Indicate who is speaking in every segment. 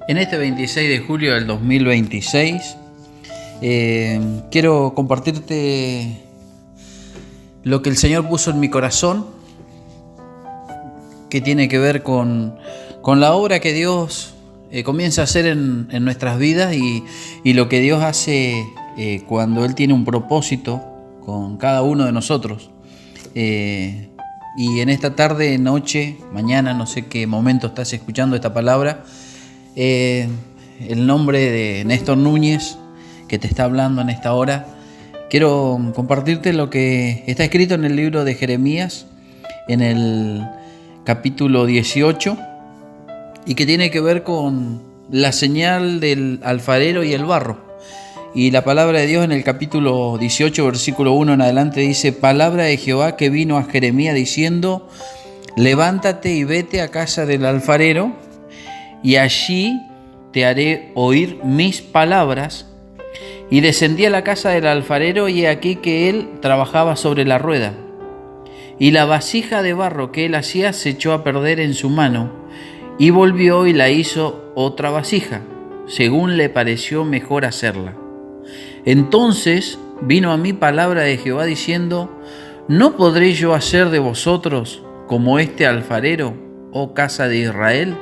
Speaker 1: En este 26 de julio del 2026 quiero compartirte lo que el Señor puso en mi corazón, que tiene que ver con la obra que Dios comienza a hacer en nuestras vidas y lo que Dios hace cuando Él tiene un propósito con cada uno de nosotros. Y en esta tarde, noche, mañana, no sé qué momento estás escuchando esta palabra, el nombre de Néstor Núñez, que te está hablando en esta hora, quiero compartirte lo que está escrito en el libro de Jeremías, en el capítulo 18, y que tiene que ver con la señal del alfarero y el barro. Y la palabra de Dios en el capítulo 18, versículo 1 en adelante dice: palabra de Jehová que vino a Jeremías diciendo: levántate y vete a casa del alfarero, y allí te haré oír mis palabras. Y descendí a la casa del alfarero, y he aquí que él trabajaba sobre la rueda. Y la vasija de barro que él hacía se echó a perder en su mano, y volvió y la hizo otra vasija, según le pareció mejor hacerla. Entonces vino a mí palabra de Jehová diciendo: ¿no podré yo hacer de vosotros como este alfarero, oh casa de Israel?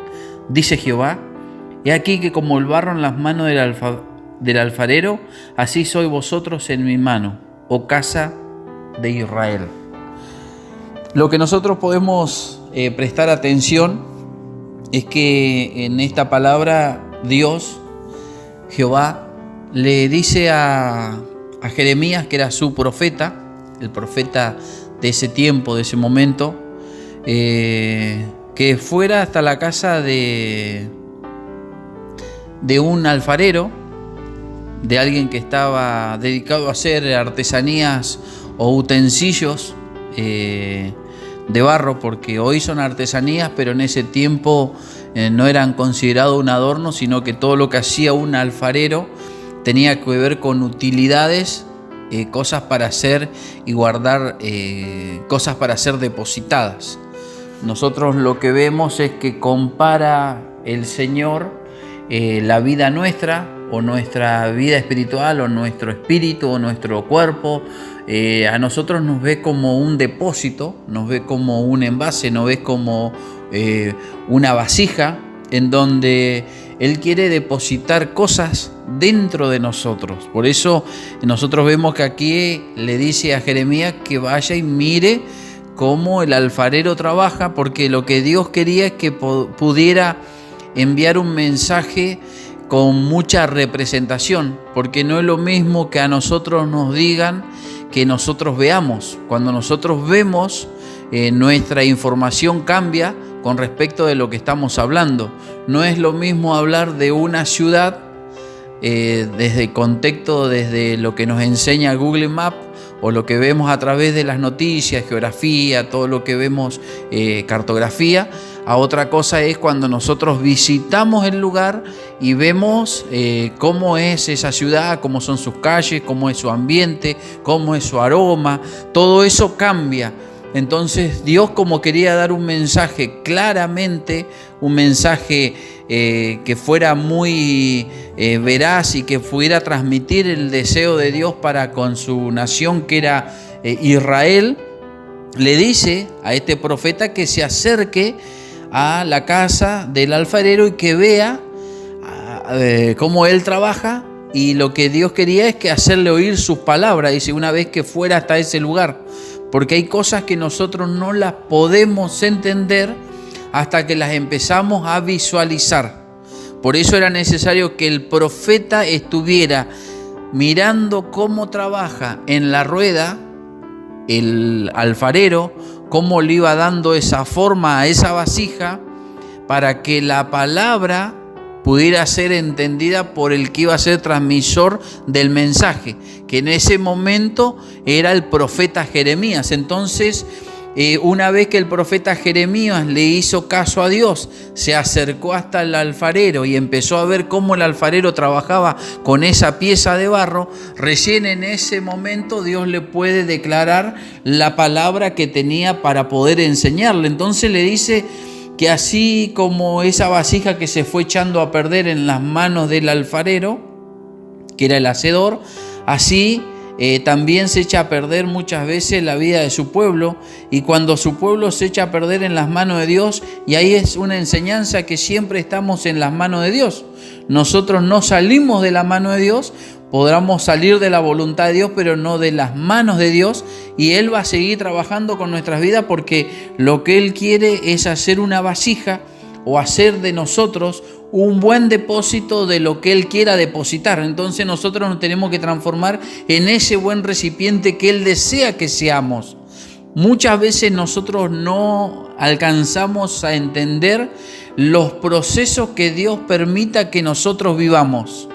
Speaker 1: Dice Jehová: he aquí que como el barro en las manos del alfarero, así sois vosotros en mi mano, oh casa de Israel. Lo que nosotros podemos prestar atención es que en esta palabra Dios, Jehová, le dice a Jeremías, que era su profeta, el profeta de ese tiempo, de ese momento, que fuera hasta la casa de un alfarero, de alguien que estaba dedicado a hacer artesanías o utensilios de barro, porque hoy son artesanías, pero en ese tiempo no eran considerados un adorno, sino que todo lo que hacía un alfarero tenía que ver con utilidades, cosas para hacer y guardar, cosas para ser depositadas. Nosotros lo que vemos es que compara el Señor la vida nuestra, o nuestra vida espiritual, o nuestro espíritu, o nuestro cuerpo. A nosotros nos ve como un depósito, nos ve como un envase, nos ve como una vasija en donde Él quiere depositar cosas dentro de nosotros. Por eso nosotros vemos que aquí le dice a Jeremías que vaya y mire cómo el alfarero trabaja, porque lo que Dios quería es que pudiera enviar un mensaje con mucha representación, porque no es lo mismo que a nosotros nos digan que nosotros veamos. Cuando nosotros vemos, nuestra información cambia con respecto de lo que estamos hablando. No es lo mismo hablar de una ciudad desde el contexto, desde lo que nos enseña Google Maps, o lo que vemos a través de las noticias, geografía, todo lo que vemos, cartografía. A otra cosa es cuando nosotros visitamos el lugar y vemos cómo es esa ciudad, cómo son sus calles, cómo es su ambiente, cómo es su aroma. Todo eso cambia. Entonces Dios, como quería dar un mensaje claramente, un mensaje que fuera muy veraz y que pudiera transmitir el deseo de Dios para con su nación, que era Israel, le dice a este profeta que se acerque a la casa del alfarero y que vea cómo él trabaja. Y lo que Dios quería es que hacerle oír sus palabras, dice, una vez que fuera hasta ese lugar, porque hay cosas que nosotros no las podemos entender hasta que las empezamos a visualizar. Por eso era necesario que el profeta estuviera mirando cómo trabaja en la rueda el alfarero, cómo le iba dando esa forma a esa vasija, para que la palabra pudiera ser entendida por el que iba a ser transmisor del mensaje, que en ese momento era el profeta Jeremías. Entonces, una vez que el profeta Jeremías le hizo caso a Dios, se acercó hasta el alfarero y empezó a ver cómo el alfarero trabajaba con esa pieza de barro. Recién en ese momento Dios le puede declarar la palabra que tenía para poder enseñarle. Entonces le dice que así como esa vasija que se fue echando a perder en las manos del alfarero, que era el hacedor, así también se echa a perder muchas veces la vida de su pueblo, y cuando su pueblo se echa a perder en las manos de Dios, y ahí es una enseñanza que siempre estamos en las manos de Dios. Nosotros no salimos de la mano de Dios, podremos salir de la voluntad de Dios, pero no de las manos de Dios, y Él va a seguir trabajando con nuestras vidas, porque lo que Él quiere es hacer una vasija o hacer de nosotros un buen depósito de lo que Él quiera depositar. Entonces nosotros nos tenemos que transformar en ese buen recipiente que Él desea que seamos. Muchas veces nosotros no alcanzamos a entender los procesos que Dios permita que nosotros vivamos.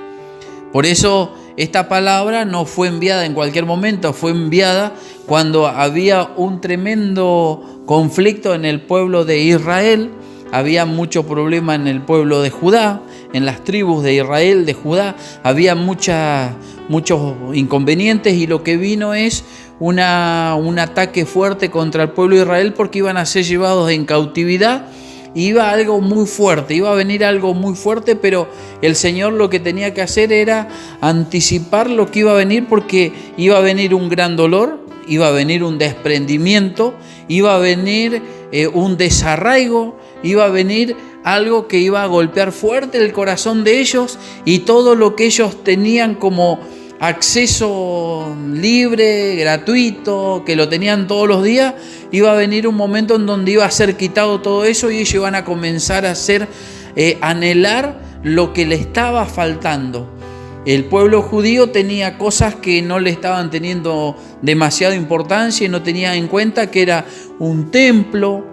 Speaker 1: Por eso esta palabra no fue enviada en cualquier momento, fue enviada cuando había un tremendo conflicto en el pueblo de Israel. Había mucho problema en el pueblo de Judá, en las tribus de Israel, de Judá. Había muchos inconvenientes, y lo que vino es un ataque fuerte contra el pueblo de Israel, porque iban a ser llevados en cautividad. Iba algo muy fuerte, iba a venir algo muy fuerte, pero el Señor lo que tenía que hacer era anticipar lo que iba a venir, porque iba a venir un gran dolor, iba a venir un desprendimiento, iba a venir un desarraigo, iba a venir algo que iba a golpear fuerte el corazón de ellos, y todo lo que ellos tenían como acceso libre, gratuito, que lo tenían todos los días, iba a venir un momento en donde iba a ser quitado todo eso, y ellos iban a comenzar a hacer anhelar lo que le estaba faltando. El pueblo judío tenía cosas que no le estaban teniendo demasiada importancia, y no tenía en cuenta que era un templo.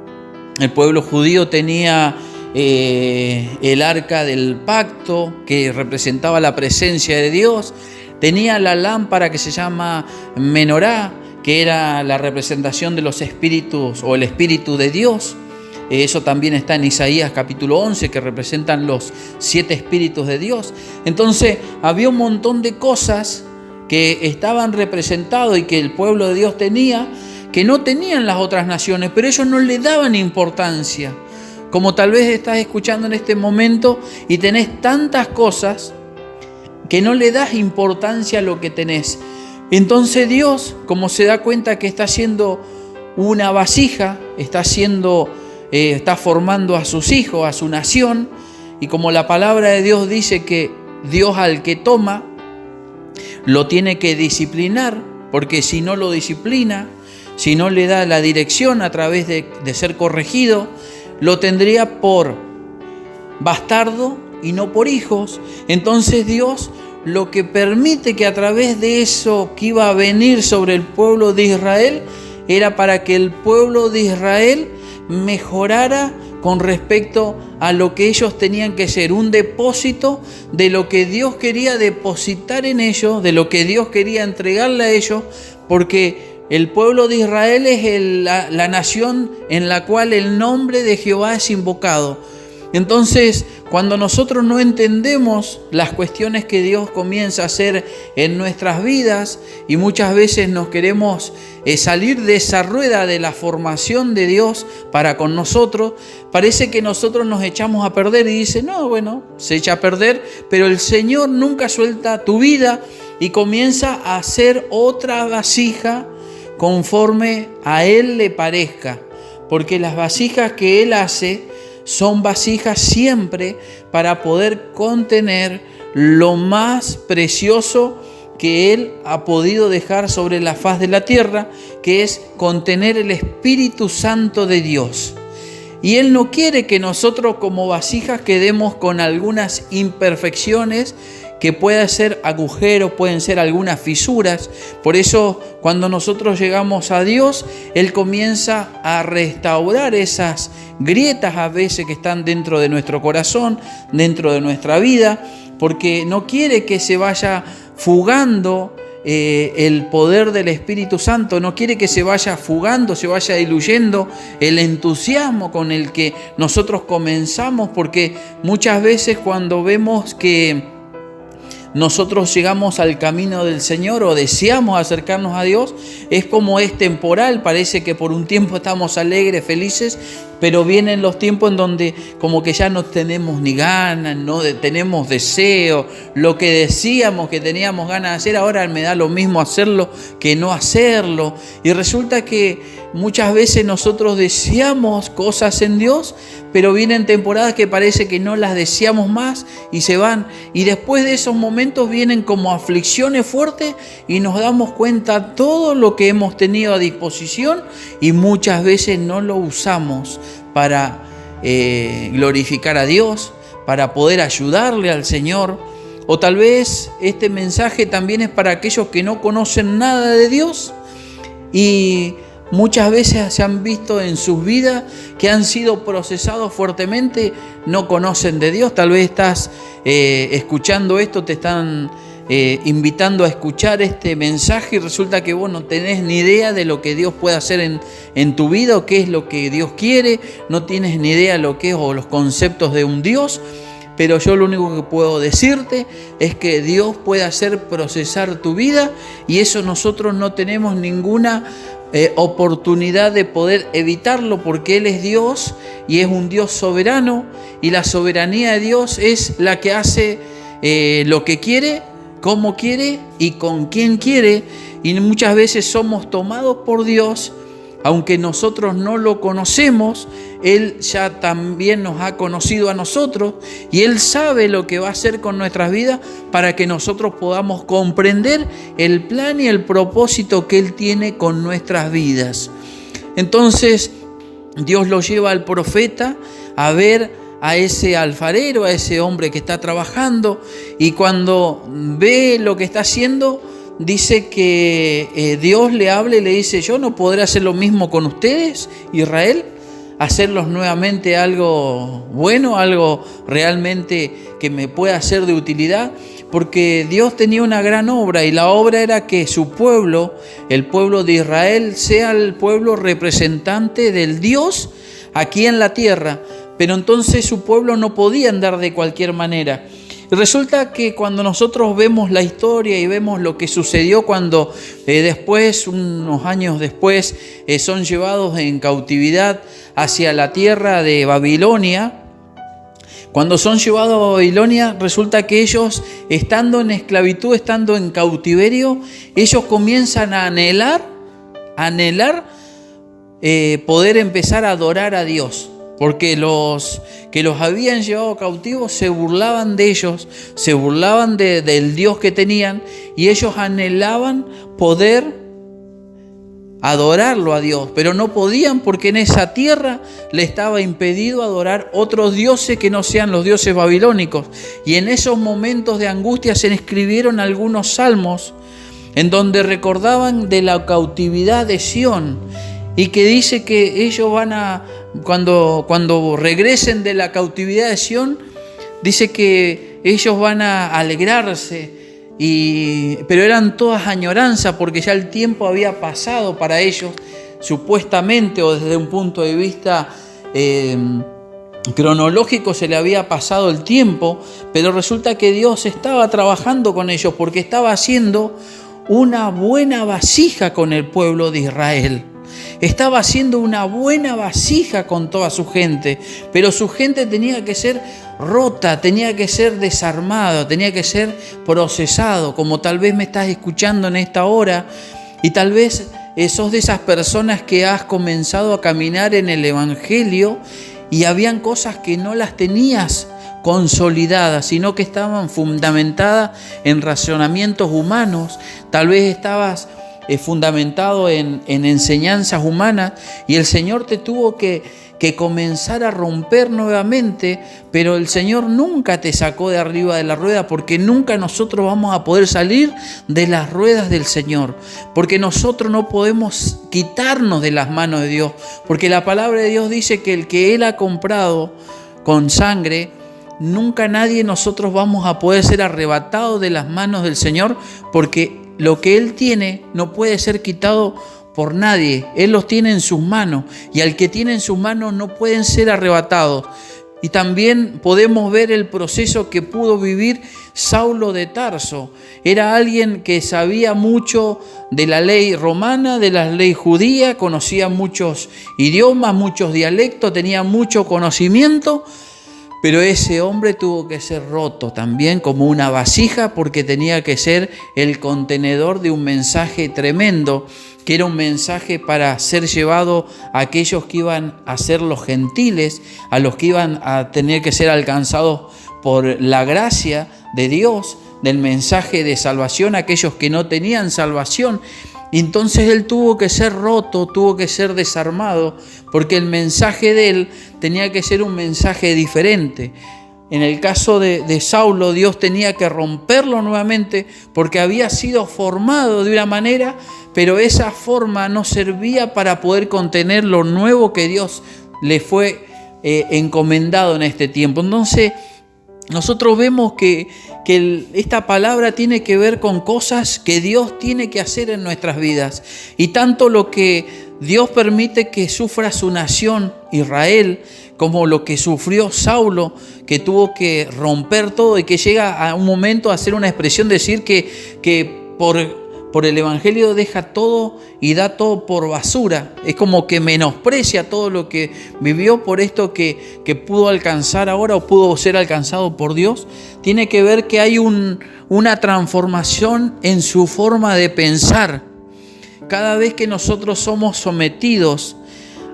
Speaker 1: El pueblo judío tenía el arca del pacto, que representaba la presencia de Dios. Tenía la lámpara que se llama menorá, que era la representación de los espíritus o el espíritu de Dios. Eso también está en Isaías capítulo 11, que representan los 7 espíritus de Dios. Entonces había un montón de cosas que estaban representados y que el pueblo de Dios tenía, que no tenían las otras naciones, pero ellos no le daban importancia. Como tal vez estás escuchando en este momento y tenés tantas cosas que no le das importancia a lo que tenés. Entonces Dios, como se da cuenta que está haciendo una vasija, está formando a sus hijos, a su nación, y como la palabra de Dios dice que Dios al que toma lo tiene que disciplinar, porque si no lo disciplina, si no le da la dirección a través de ser corregido, lo tendría por bastardo y no por hijos. Entonces Dios lo que permite que a través de eso que iba a venir sobre el pueblo de Israel, era para que el pueblo de Israel mejorara con respecto a lo que ellos tenían que ser, un depósito de lo que Dios quería depositar en ellos, de lo que Dios quería entregarle a ellos, porque el pueblo de Israel es la nación en la cual el nombre de Jehová es invocado. Entonces, cuando nosotros no entendemos las cuestiones que Dios comienza a hacer en nuestras vidas, y muchas veces nos queremos salir de esa rueda de la formación de Dios para con nosotros, parece que nosotros nos echamos a perder, y dice, no, bueno, se echa a perder, pero el Señor nunca suelta tu vida y comienza a hacer otra vasija conforme a Él le parezca, porque las vasijas que Él hace son vasijas siempre para poder contener lo más precioso que Él ha podido dejar sobre la faz de la tierra, que es contener el Espíritu Santo de Dios. Y Él no quiere que nosotros como vasijas quedemos con algunas imperfecciones, que pueden ser agujeros, pueden ser algunas fisuras. Por eso cuando nosotros llegamos a Dios, Él comienza a restaurar esas grietas a veces que están dentro de nuestro corazón, dentro de nuestra vida, porque no quiere que se vaya fugando el poder del Espíritu Santo, no quiere que se vaya fugando, se vaya diluyendo el entusiasmo con el que nosotros comenzamos, porque muchas veces cuando vemos que nosotros llegamos al camino del Señor o deseamos acercarnos a Dios, es como es temporal, parece que por un tiempo estamos alegres, felices, pero vienen los tiempos en donde como que ya no tenemos ni ganas, no tenemos deseo, lo que decíamos que teníamos ganas de hacer, ahora me da lo mismo hacerlo que no hacerlo. Y resulta que muchas veces nosotros deseamos cosas en Dios, pero vienen temporadas que parece que no las deseamos más y se van. Y después de esos momentos vienen como aflicciones fuertes y nos damos cuenta todo lo que hemos tenido a disposición y muchas veces no lo usamos para glorificar a Dios, para poder ayudarle al Señor. O tal vez este mensaje también es para aquellos que no conocen nada de Dios y muchas veces se han visto en sus vidas que han sido procesados fuertemente, no conocen de Dios. Tal vez estás escuchando esto, te están invitando a escuchar este mensaje y resulta que vos no tenés ni idea de lo que Dios puede hacer en tu vida o qué es lo que Dios quiere, no tienes ni idea lo que es o los conceptos de un Dios. Pero yo lo único que puedo decirte es que Dios puede hacer procesar tu vida y eso nosotros no tenemos ninguna oportunidad de poder evitarlo porque Él es Dios y es un Dios soberano y la soberanía de Dios es la que hace lo que quiere, cómo quiere y con quién quiere, y muchas veces somos tomados por Dios. Aunque nosotros no lo conocemos, Él ya también nos ha conocido a nosotros y Él sabe lo que va a hacer con nuestras vidas para que nosotros podamos comprender el plan y el propósito que Él tiene con nuestras vidas. Entonces, Dios lo lleva al profeta a ver a ese alfarero, a ese hombre que está trabajando, y cuando ve lo que está haciendo, dice que Dios le habla y le dice: yo no podré hacer lo mismo con ustedes, Israel, hacerlos nuevamente algo bueno, algo realmente que me pueda ser de utilidad, porque Dios tenía una gran obra y la obra era que su pueblo, el pueblo de Israel, sea el pueblo representante del Dios aquí en la tierra, pero entonces su pueblo no podía andar de cualquier manera. Resulta que cuando nosotros vemos la historia y vemos lo que sucedió cuando después, unos años después, son llevados en cautividad hacia la tierra de Babilonia, cuando son llevados a Babilonia, resulta que ellos, estando en esclavitud, estando en cautiverio, ellos comienzan a anhelar poder empezar a adorar a Dios. Porque los que los habían llevado cautivos se burlaban de ellos, se burlaban del Dios que tenían y ellos anhelaban poder adorarlo a Dios, pero no podían porque en esa tierra le estaba impedido adorar otros dioses que no sean los dioses babilónicos. Y en esos momentos de angustia se escribieron algunos salmos en donde recordaban de la cautividad de Sión y que dice que ellos van a... Cuando regresen de la cautividad de Sión, dice que ellos van a alegrarse, pero eran todas añoranzas porque ya el tiempo había pasado para ellos, supuestamente, o desde un punto de vista cronológico se le había pasado el tiempo, pero resulta que Dios estaba trabajando con ellos porque estaba haciendo una buena vasija con el pueblo de Israel. Estaba haciendo una buena vasija con toda su gente, pero su gente tenía que ser rota, tenía que ser desarmada, tenía que ser procesado, como tal vez me estás escuchando en esta hora y tal vez sos de esas personas que has comenzado a caminar en el Evangelio y habían cosas que no las tenías consolidadas, sino que estaban fundamentadas en razonamientos humanos. Tal vez estabas fundamentado en enseñanzas humanas y el Señor te tuvo que comenzar a romper nuevamente, pero el Señor nunca te sacó de arriba de la rueda, porque nunca nosotros vamos a poder salir de las ruedas del Señor, porque nosotros no podemos quitarnos de las manos de Dios, porque la palabra de Dios dice que el que Él ha comprado con sangre, nunca nadie nosotros vamos a poder ser arrebatados de las manos del Señor, porque lo que Él tiene no puede ser quitado por nadie. Él los tiene en sus manos y al que tiene en sus manos no pueden ser arrebatados. Y también podemos ver el proceso que pudo vivir Saulo de Tarso. Era alguien que sabía mucho de la ley romana, de la ley judía, conocía muchos idiomas, muchos dialectos, tenía mucho conocimiento, pero ese hombre tuvo que ser roto también como una vasija, porque tenía que ser el contenedor de un mensaje tremendo, que era un mensaje para ser llevado a aquellos que iban a ser los gentiles, a los que iban a tener que ser alcanzados por la gracia de Dios, del mensaje de salvación, a aquellos que no tenían salvación. Y entonces él tuvo que ser roto, tuvo que ser desarmado, porque el mensaje de él tenía que ser un mensaje diferente. En el caso de Saulo, Dios tenía que romperlo nuevamente porque había sido formado de una manera, pero esa forma no servía para poder contener lo nuevo que Dios le fue encomendado en este tiempo. Entonces, nosotros vemos que esta palabra tiene que ver con cosas que Dios tiene que hacer en nuestras vidas. Y tanto lo que Dios permite que sufra su nación, Israel, como lo que sufrió Saulo, que tuvo que romper todo y que llega a un momento a hacer una expresión, decir que por el Evangelio deja todo y da todo por basura. Es como que menosprecia todo lo que vivió por esto que pudo alcanzar ahora o pudo ser alcanzado por Dios. Tiene que ver que hay una transformación en su forma de pensar. Cada vez que nosotros somos sometidos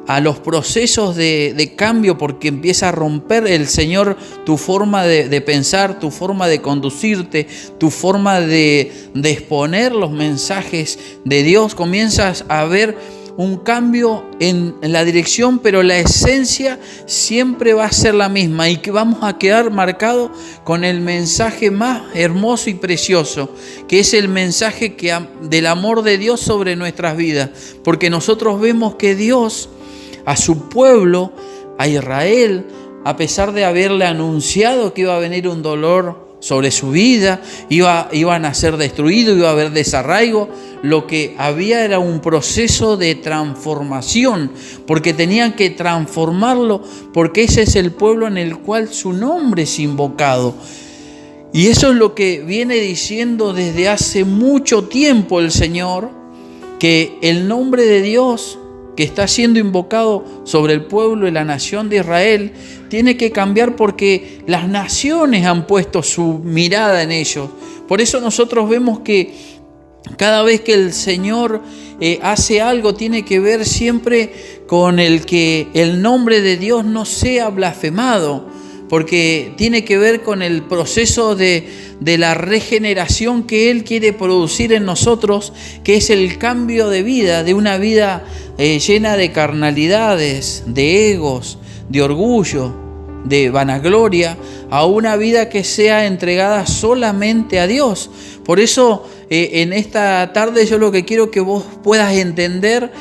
Speaker 1: a los procesos de cambio, porque empieza a romper el Señor tu forma de pensar, tu forma de conducirte, tu forma de exponer los mensajes de Dios, comienzas a ver un cambio en la dirección, pero la esencia siempre va a ser la misma y que vamos a quedar marcados con el mensaje más hermoso y precioso, que es el mensaje del amor de Dios sobre nuestras vidas, porque nosotros vemos que Dios a su pueblo, a Israel, a pesar de haberle anunciado que iba a venir un dolor sobre su vida, iban a ser destruidos, iba a haber desarraigo, lo que había era un proceso de transformación, porque tenían que transformarlo, porque ese es el pueblo en el cual su nombre es invocado. Y eso es lo que viene diciendo desde hace mucho tiempo el Señor, que el nombre de Dios que está siendo invocado sobre el pueblo y la nación de Israel, tiene que cambiar porque las naciones han puesto su mirada en ellos. Por eso nosotros vemos que cada vez que el Señor hace algo, tiene que ver siempre con el que el nombre de Dios no sea blasfemado, porque tiene que ver con el proceso de la regeneración que Él quiere producir en nosotros, que es el cambio de vida, de una vida llena de carnalidades, de egos, de orgullo, de vanagloria, a una vida que sea entregada solamente a Dios. Por eso en esta tarde yo lo que quiero que vos puedas entender,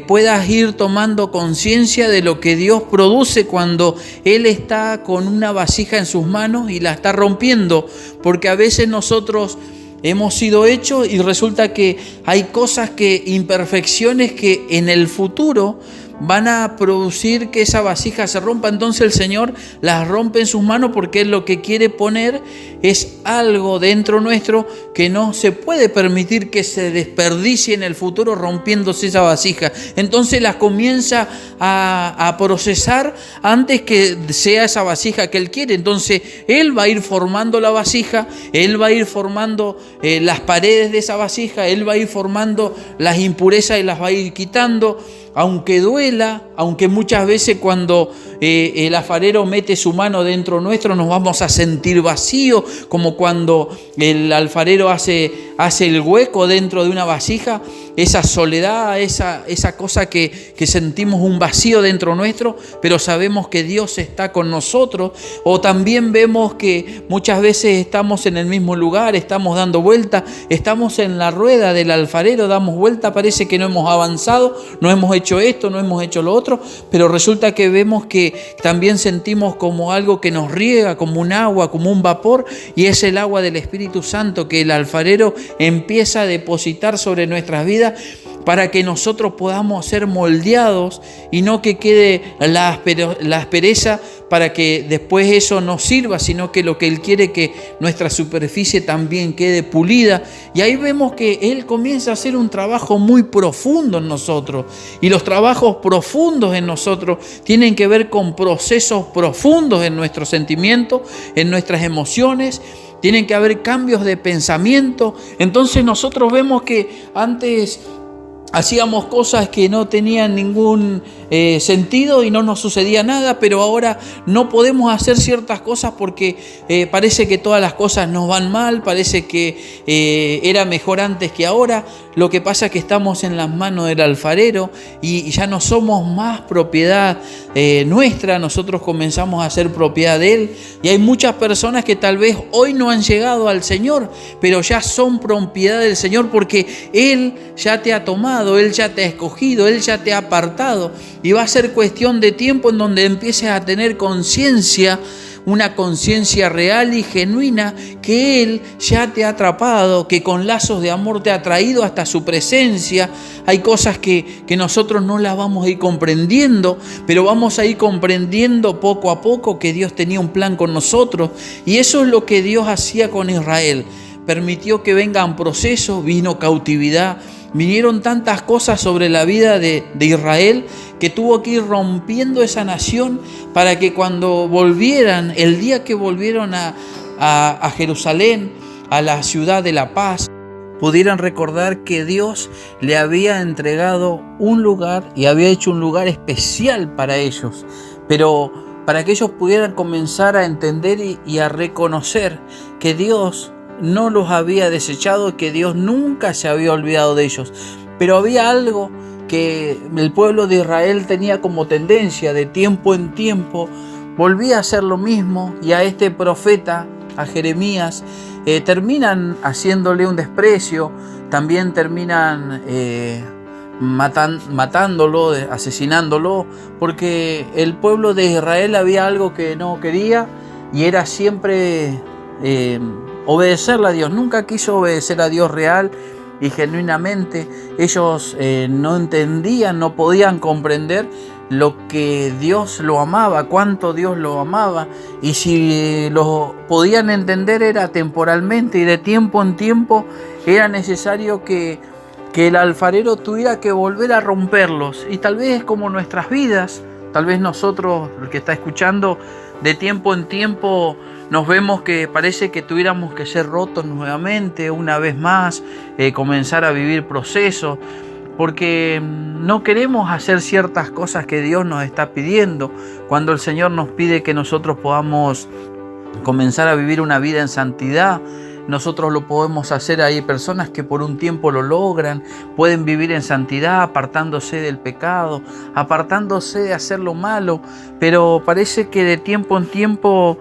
Speaker 1: puedas ir tomando conciencia de lo que Dios produce cuando Él está con una vasija en sus manos y la está rompiendo, porque a veces nosotros hemos sido hechos y resulta que hay cosas imperfecciones que en el futuro van a producir que esa vasija se rompa. Entonces el Señor las rompe en sus manos porque Él lo que quiere poner es algo dentro nuestro que no se puede permitir que se desperdicie en el futuro rompiéndose esa vasija. Entonces las comienza a procesar antes que sea esa vasija que Él quiere. Entonces Él va a ir formando la vasija, Él va a ir formando las paredes de esa vasija, Él va a ir formando las impurezas y las va a ir quitando. Aunque duela, aunque muchas veces cuando el alfarero mete su mano dentro nuestro nos vamos a sentir vacíos, como cuando el alfarero hace el hueco dentro de una vasija, esa soledad, esa cosa que sentimos un vacío dentro nuestro, pero sabemos que Dios está con nosotros. O también vemos que muchas veces estamos en el mismo lugar, estamos dando vuelta, estamos en la rueda del alfarero, damos vuelta, parece que no hemos avanzado, no hemos hecho esto, no hemos hecho lo otro, pero resulta que vemos que también sentimos como algo que nos riega, como un agua, como un vapor, y es el agua del Espíritu Santo que el alfarero empieza a depositar sobre nuestras vidas para que nosotros podamos ser moldeados y no que quede la aspereza para que después eso no sirva, sino que lo que Él quiere es que nuestra superficie también quede pulida. Y ahí vemos que Él comienza a hacer un trabajo muy profundo en nosotros. Y los trabajos profundos en nosotros tienen que ver con procesos profundos en nuestros sentimientos, en nuestras emociones. Tienen que haber cambios de pensamiento. Entonces nosotros vemos que antes hacíamos cosas que no tenían ningún sentido y no nos sucedía nada, pero ahora no podemos hacer ciertas cosas porque parece que todas las cosas nos van mal, parece que era mejor antes que ahora. Lo que pasa es que estamos en las manos del alfarero y ya no somos más propiedad nuestra, nosotros comenzamos a ser propiedad de Él. Y hay muchas personas que tal vez hoy no han llegado al Señor, pero ya son propiedad del Señor porque Él ya te ha tomado, Él ya te ha escogido, Él ya te ha apartado. Y va a ser cuestión de tiempo en donde empieces a tener conciencia, una conciencia real y genuina, que Él ya te ha atrapado, que con lazos de amor te ha traído hasta su presencia. Hay cosas que nosotros no las vamos a ir comprendiendo, pero vamos a ir comprendiendo poco a poco que Dios tenía un plan con nosotros. Y eso es lo que Dios hacía con Israel. Permitió que vengan procesos, vino cautividad, vinieron tantas cosas sobre la vida de Israel que tuvo que ir rompiendo esa nación para que cuando volvieran, el día que volvieron a Jerusalén, a la ciudad de la paz, pudieran recordar que Dios le había entregado un lugar y había hecho un lugar especial para ellos, pero para que ellos pudieran comenzar a entender y a reconocer que Dios no los había desechado, que Dios nunca se había olvidado de ellos. Pero había algo que el pueblo de Israel tenía como tendencia, de tiempo en tiempo volvía a hacer lo mismo, y a este profeta, a Jeremías, terminan haciéndole un desprecio, también terminan matándolo, asesinándolo, porque el pueblo de Israel había algo que no quería y era siempre obedecerle a Dios. Nunca quiso obedecer a Dios real y genuinamente. Ellos no entendían, no podían comprender lo que Dios lo amaba, cuánto Dios lo amaba, y si lo podían entender era temporalmente, y de tiempo en tiempo era necesario que el alfarero tuviera que volver a romperlos. Y tal vez es como nuestras vidas, tal vez nosotros, el que está escuchando, de tiempo en tiempo nos vemos que parece que tuviéramos que ser rotos nuevamente, una vez más, comenzar a vivir procesos, porque no queremos hacer ciertas cosas que Dios nos está pidiendo. Cuando el Señor nos pide que nosotros podamos comenzar a vivir una vida en santidad, nosotros lo podemos hacer. Hay personas que por un tiempo lo logran, pueden vivir en santidad, apartándose del pecado, apartándose de hacer lo malo, pero parece que de tiempo en tiempo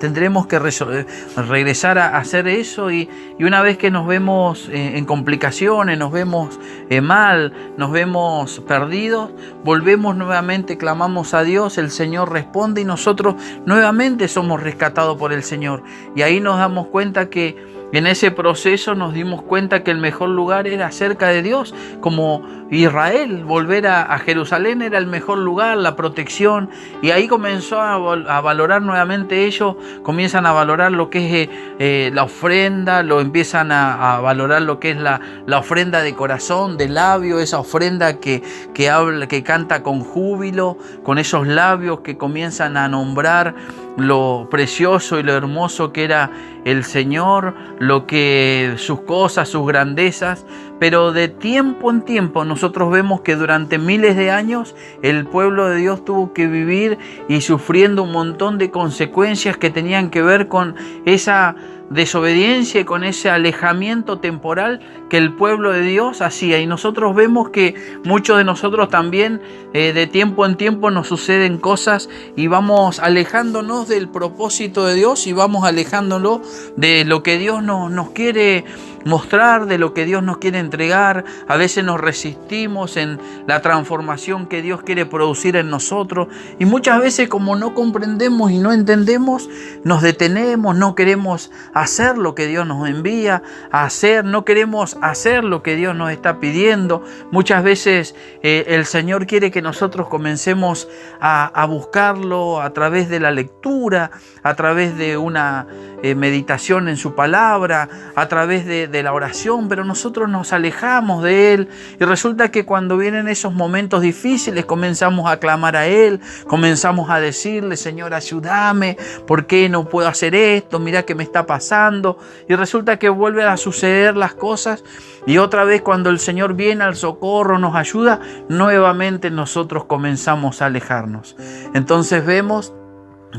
Speaker 1: tendremos que regresar a hacer eso, y una vez que nos vemos en complicaciones, nos vemos mal, nos vemos perdidos, volvemos nuevamente, clamamos a Dios, el Señor responde y nosotros nuevamente somos rescatados por el Señor. Y ahí nos damos cuenta que en ese proceso nos dimos cuenta que el mejor lugar era cerca de Dios, como Israel. Volver a Jerusalén era el mejor lugar, la protección, y ahí comenzó a valorar nuevamente. Ellos comienzan a valorar lo que es la ofrenda, lo empiezan a valorar lo que es la ofrenda de corazón, de labio, esa ofrenda que habla, que canta con júbilo, con esos labios que comienzan a nombrar lo precioso y lo hermoso que era el Señor, lo que sus cosas, sus grandezas. Pero de tiempo en tiempo nosotros vemos que durante miles de años el pueblo de Dios tuvo que vivir y sufriendo un montón de consecuencias que tenían que ver con esa desobediencia y con ese alejamiento temporal que el pueblo de Dios hacía. Y nosotros vemos que muchos de nosotros también de tiempo en tiempo nos suceden cosas y vamos alejándonos del propósito de Dios y vamos alejándonos de lo que Dios nos quiere mostrar de lo que Dios nos quiere entregar. A veces nos resistimos en la transformación que Dios quiere producir en nosotros. Y muchas veces, como no comprendemos y no entendemos, nos detenemos, no queremos hacer lo que Dios nos envía a hacer, no queremos hacer lo que Dios nos está pidiendo. Muchas veces el Señor quiere que nosotros comencemos a buscarlo a través de la lectura, a través de una meditación en su palabra, a través de la oración, pero nosotros nos alejamos de Él y resulta que cuando vienen esos momentos difíciles comenzamos a clamar a Él, comenzamos a decirle: Señor, ayúdame, ¿por qué no puedo hacer esto? Mira qué me está pasando. Y resulta que vuelven a suceder las cosas y otra vez cuando el Señor viene al socorro, nos ayuda, nuevamente nosotros comenzamos a alejarnos. Entonces vemos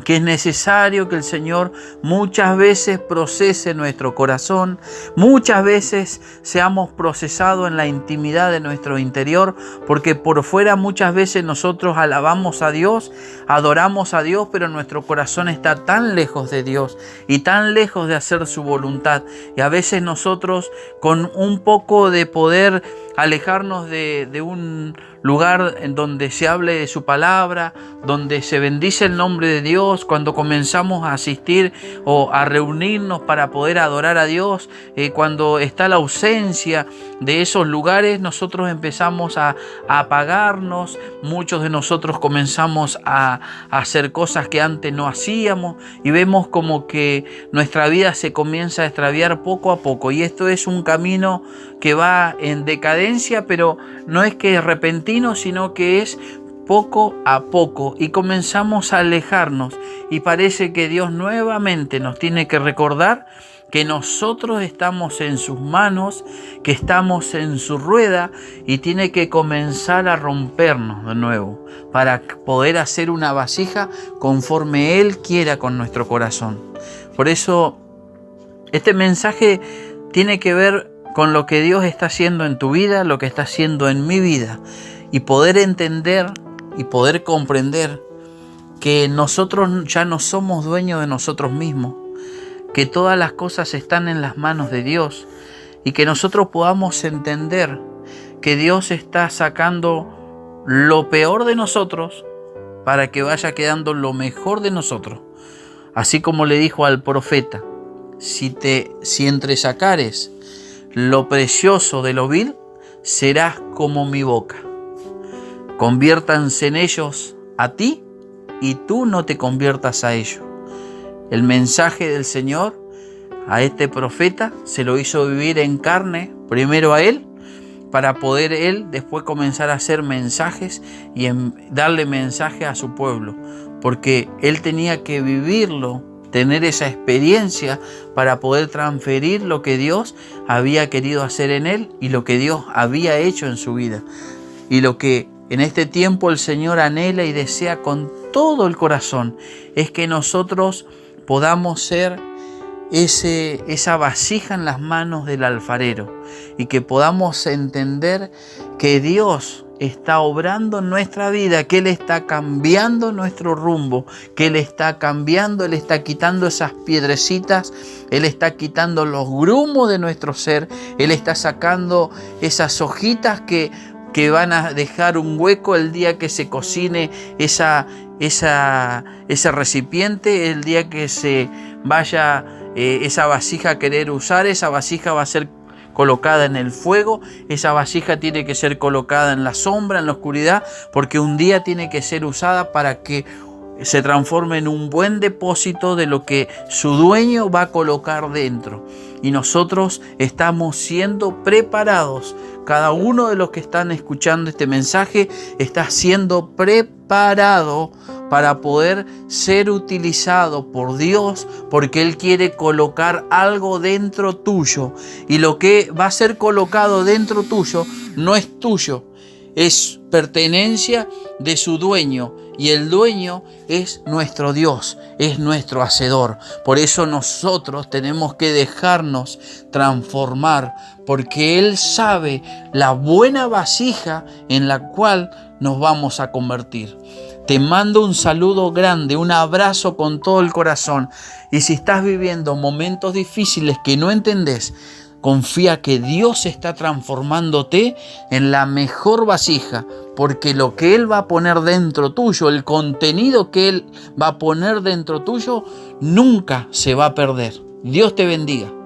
Speaker 1: que es necesario que el Señor muchas veces procese nuestro corazón, muchas veces seamos procesados en la intimidad de nuestro interior, porque por fuera muchas veces nosotros alabamos a Dios, adoramos a Dios, pero nuestro corazón está tan lejos de Dios y tan lejos de hacer su voluntad. Y a veces nosotros, con un poco de poder alejarnos de un lugar en donde se hable de su palabra, donde se bendice el nombre de Dios, cuando comenzamos a asistir o a reunirnos para poder adorar a Dios, cuando está la ausencia de esos lugares, nosotros empezamos a apagarnos, muchos de nosotros comenzamos a hacer cosas que antes no hacíamos y vemos como que nuestra vida se comienza a extraviar poco a poco, y esto es un camino que va en decadencia, pero no es que es repentino, sino que es poco a poco, y comenzamos a alejarnos y parece que Dios nuevamente nos tiene que recordar que nosotros estamos en sus manos, que estamos en su rueda, y tiene que comenzar a rompernos de nuevo para poder hacer una vasija conforme Él quiera con nuestro corazón. Por eso este mensaje tiene que ver con lo que Dios está haciendo en tu vida, lo que está haciendo en mi vida, y poder entender y poder comprender que nosotros ya no somos dueños de nosotros mismos, que todas las cosas están en las manos de Dios, y que nosotros podamos entender que Dios está sacando lo peor de nosotros para que vaya quedando lo mejor de nosotros. Así como le dijo al profeta: si entresacares lo precioso de lo vil, serás como mi boca. Conviértanse en ellos a ti y tú no te conviertas a ellos. El mensaje del Señor a este profeta se lo hizo vivir en carne, primero a él, para poder él después comenzar a hacer mensajes y darle mensaje a su pueblo, porque él tenía que vivirlo, tener esa experiencia para poder transferir lo que Dios había querido hacer en él y lo que Dios había hecho en su vida. Y lo que en este tiempo el Señor anhela y desea con todo el corazón es que nosotros podamos ser esa vasija en las manos del alfarero, y que podamos entender que Dios está obrando en nuestra vida, que Él está cambiando nuestro rumbo, que Él está cambiando, Él está quitando esas piedrecitas, Él está quitando los grumos de nuestro ser, Él está sacando esas hojitas que van a dejar un hueco el día que se cocine ese recipiente, el día que se vaya esa vasija a querer usar. Esa vasija va a ser colocada en el fuego, esa vasija tiene que ser colocada en la sombra, en la oscuridad, porque un día tiene que ser usada para que se transforme en un buen depósito de lo que su dueño va a colocar dentro. Y nosotros estamos siendo preparados. Cada uno de los que están escuchando este mensaje está siendo preparado para poder ser utilizado por Dios, porque Él quiere colocar algo dentro tuyo. Y lo que va a ser colocado dentro tuyo no es tuyo, es pertenencia de su dueño. Y el dueño es nuestro Dios, es nuestro hacedor. Por eso nosotros tenemos que dejarnos transformar, porque Él sabe la buena vasija en la cual nos vamos a convertir. Te mando un saludo grande, un abrazo con todo el corazón. Y si estás viviendo momentos difíciles que no entendés, Confía que Dios está transformándote en la mejor vasija, porque lo que Él va a poner dentro tuyo, el contenido que Él va a poner dentro tuyo, nunca se va a perder. Dios te bendiga.